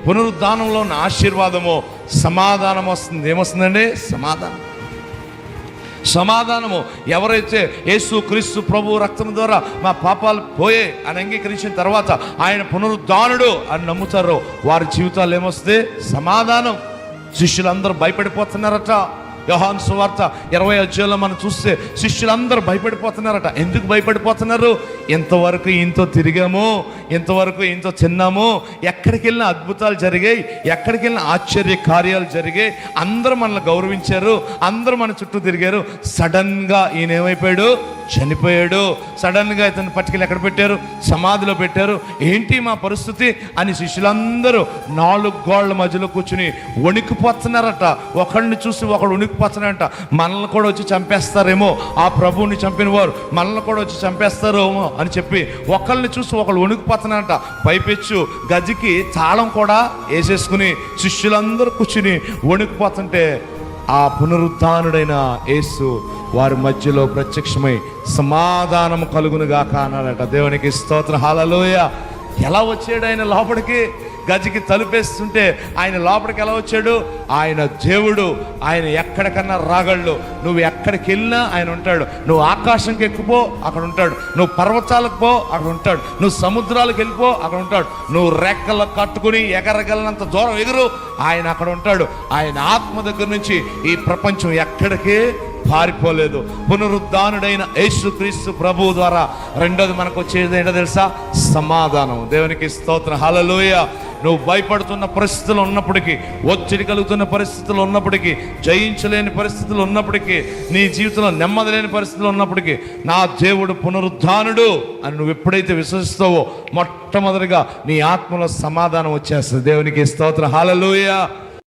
పునరుద్ధానంలో ఉన్న ఆశీర్వాదము సమాధానం వస్తుంది. ఏమొస్తుందండి? సమాధానము. ఎవరైతే యేసు క్రీస్తు ప్రభు రక్తం ద్వారా మా పాపాలు పోయే అని అంగీకరించిన తర్వాత ఆయన పునరుద్ధానుడు అని నమ్ముతారో వారి జీవితాలు ఏమొస్తుంది? సమాధానం. శిష్యులందరూ భయపడిపోతున్నారట. యోహాను సువార్త 20వ అధ్యాయంలో మనం చూస్తే శిష్యులందరూ భయపడిపోతున్నారట. ఎందుకు భయపడిపోతున్నారు? ఇంతవరకు ఇంతో తిరిగాము, ఇంతవరకు ఇంతో తిన్నాము, ఎక్కడికి వెళ్ళిన అద్భుతాలు జరిగాయి, ఎక్కడికి వెళ్ళిన ఆశ్చర్య కార్యాలు జరిగాయి, అందరూ మనల్ని గౌరవించారు, అందరూ మన చుట్టూ తిరిగారు. సడన్గా ఈయన ఏమైపోయాడు? చనిపోయాడు. సడన్గా ఇతను పట్టుకెళ్ళి ఎక్కడ పెట్టారు? సమాధిలో పెట్టారు. ఏంటి మా పరిస్థితి అని శిష్యులందరూ 4 గోళ్ల మధ్యలో కూర్చుని వణికిపోతున్నారట. ఒకడిని చూసి ఒకడు వణికిపోతున్నారంట. మనల్ని కూడా వచ్చి చంపేస్తారేమో, ఆ ప్రభువుని చంపిన వారు మనల్ని కూడా వచ్చి చంపేస్తారేమో అని చెప్పి ఒకళ్ళని చూసి ఒకళ్ళు వణికిపోతున్నారంట. పైపెచ్చు గదికి తాళం కూడా వేసేసుకుని శిష్యులందరూ కూర్చుని వణికిపోతుంటే ఆ పునరుద్ధానుడైన యేసు వారి మధ్యలో ప్రత్యక్షమై సమాధానం కలుగునుగాక అన్నాడట. దేవునికి స్తోత్రం, హల్లెలూయా. ఎలా వచ్చాడు ఆయన లోపలికి? గదికి తలుపేస్తుంటే ఆయన లోపలికి ఎలా వచ్చాడు? ఆయన దేవుడు. ఆయన ఎక్కడికన్నా రాగలడు. నువ్వు ఎక్కడికి వెళ్ళినా ఆయన ఉంటాడు. నువ్వు ఆకాశంకి ఎక్కిపో, అక్కడ ఉంటాడు. నువ్వు పర్వతాలకు పో, అక్కడ ఉంటాడు. నువ్వు సముద్రాలకు వెళ్ళిపో, అక్కడ ఉంటాడు. నువ్వు రెక్కలు కట్టుకుని ఎగరగలనంత దూరం ఎగురు, ఆయన అక్కడ ఉంటాడు. ఆయన ఆత్మ దగ్గర నుంచి ఈ ప్రపంచం ఎక్కడికి పారిపోలేదు. పునరుద్ధానుడైన యేసుక్రీస్తు ప్రభువు ద్వారా రెండోది మనకు వచ్చేది ఏంటో తెలుసా? సమాధానం. దేవునికి స్తోత్రం, హల్లెలూయా. నువ్వు భయపడుతున్న పరిస్థితులు ఉన్నప్పటికీ, ఒత్తిడి కలుగుతున్న పరిస్థితులు ఉన్నప్పటికీ, జయించలేని పరిస్థితులు ఉన్నప్పటికీ, నీ జీవితంలో నెమ్మది లేని పరిస్థితులు ఉన్నప్పటికీ, నా దేవుడు పునరుద్ధానుడు అని నువ్వు ఎప్పుడైతే విశ్వసిస్తావో మొట్టమొదటిగా నీ ఆత్మలో సమాధానం వచ్చేస్తుంది. దేవునికి స్తోత్రం, హల్లెలూయా.